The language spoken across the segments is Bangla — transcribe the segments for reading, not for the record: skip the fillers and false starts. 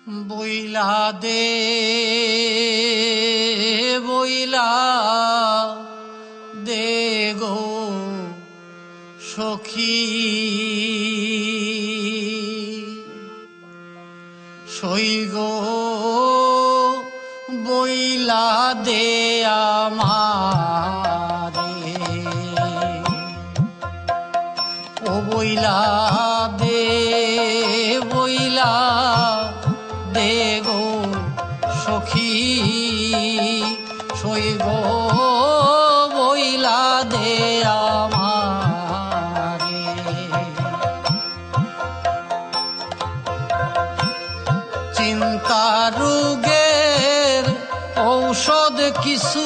বইলা দে বইলা দে গো সখী, সই গো বইলা দে আমারে, ও বইলা দে বইলা দে গো সখী, সই গো বইলা দে আমারে। চিন্তা রোগের ঔষধ কিছু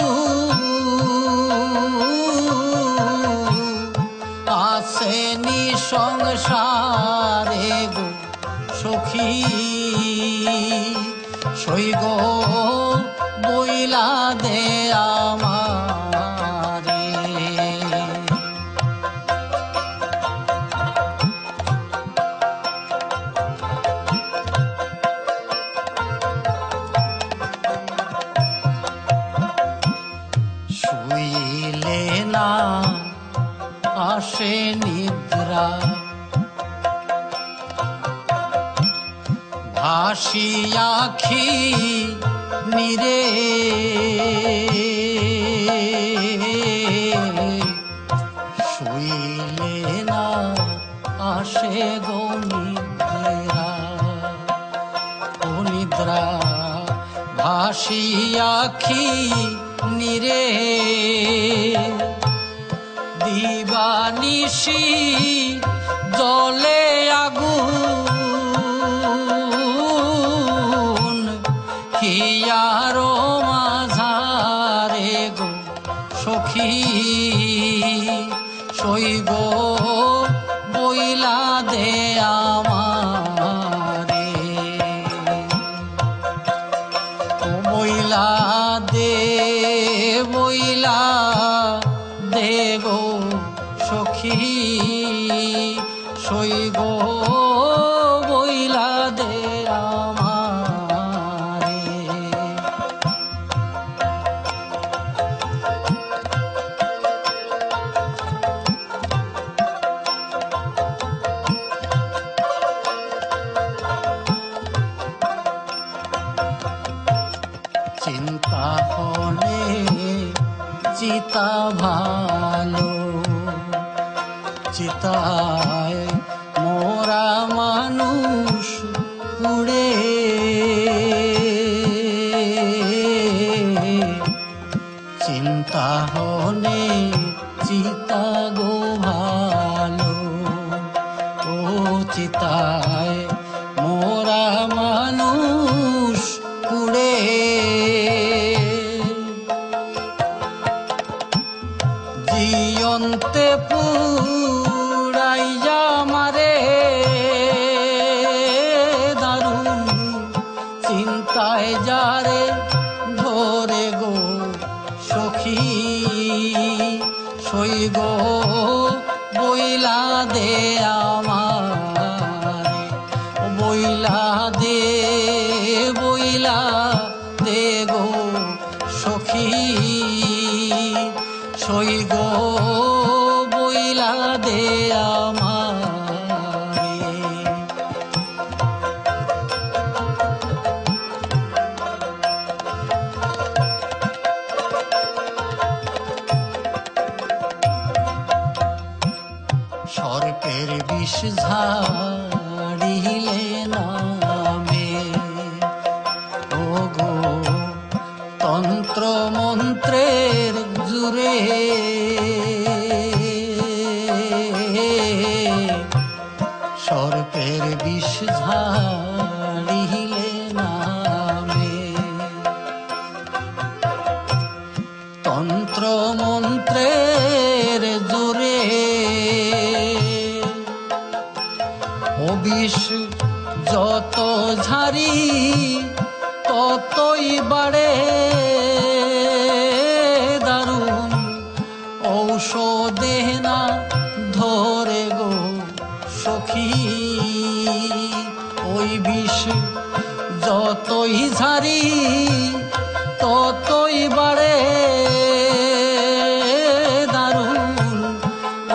আসেনি সংসারে গো সখী, সই গো বইলা দে আমারে। শুইলে না আসে নিদ্রা, ভাসি আখি নিরে, শুইলে না আসে গো নিদ্রা, ও নিদ্রা ভাসি আখি নিরে, দিবানিশি জলে আগুন, হিয়ারো মাঝারে গো সখী, সই গো বইলা দে আমারে, ও বইলা দে বইলা দে গো সখী, সই গো বইলা দে আমারে। চিন্তা হলে চিতা ভালো, চিতায় মোরা মানুষ পুড়ে, চিন্তা হলে চিতা গো ভালো, ও চিতায় মোরা মানুষ পুড়ে, জিয়ন্তে পুরাইয়া মারে দারুণ, চিন্তায় যারে ধরে গো সখী, সই গো বইলা দে আমারে, বইলা দে বইলা দে গো সখী, সই গো বইলা দে আমারে। সর্পের বিষ ঝাড়িলে নামে, ও গো তন্ত্র মন্ত্রের জুরে, সর্পের বিষ ঝাড়িলে নামে, তন্ত্র মন্ত্রের জোরে, ও বিষ যত ঝাড়ি ততই বাড়ে দারুণ, ঔষধে না ধরে গো সখী, ওই বিষ যতই ঝারি ততই বাড়ে দারুণ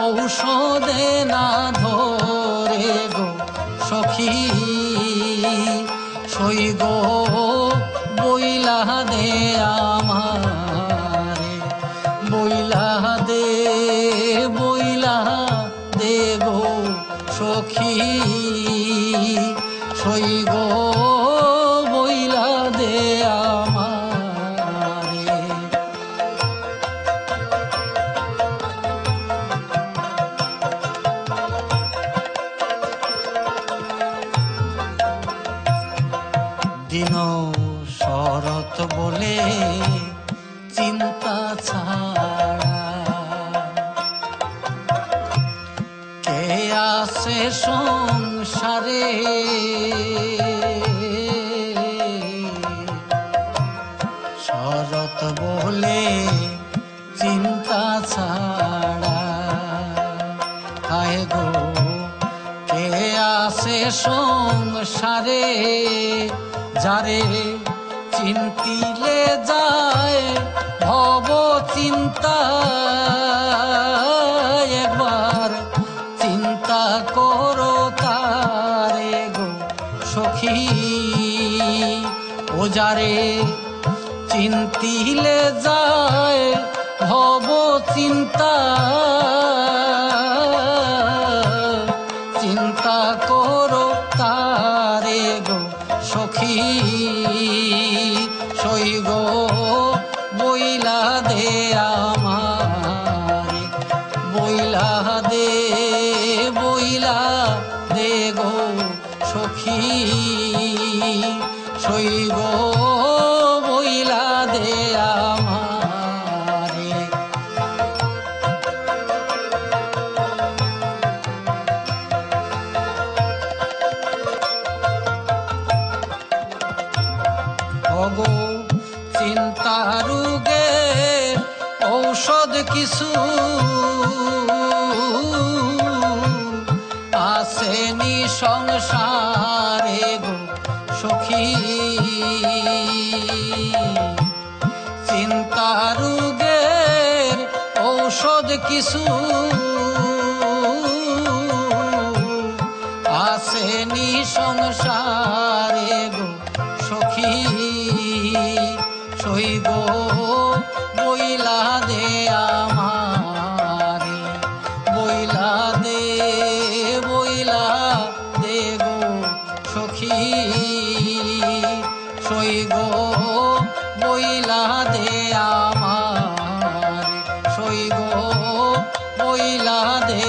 ঔষধে না ধরে গো সখী সই গো বইলা দে আমারে বইলা দে গো সখী সই গো বইলা দে আমারে। দিন শরৎ বলে চিন্তা ছাড়া কে আছে সংসারে শরৎ বলে চিন্তা ছাড়া হায় গো কে আছে সংসারে যারে চিন্তিলে যায় ভব চিন্তা একবার চিন্তা করো তারে গো সখী ও যারে চিন্তিলে যায় ভব চিন্তা চিন্তা করো তারে গো সখী সই গো বইলা দে আমারে বইলা দে গো সখী সই গো বইলা দে আমারে। ওগো চিন্তা রোগের ঔষধ কিছু আসেনি সংসারে গো সখী চিন্তা রোগের ঔষধ কিছু আসেনি সংসারে গো সখী সই গো বইলা দে আমারে বইলা দে গো সখী সই গো বইলা দে আমারে সই গো বইলা দে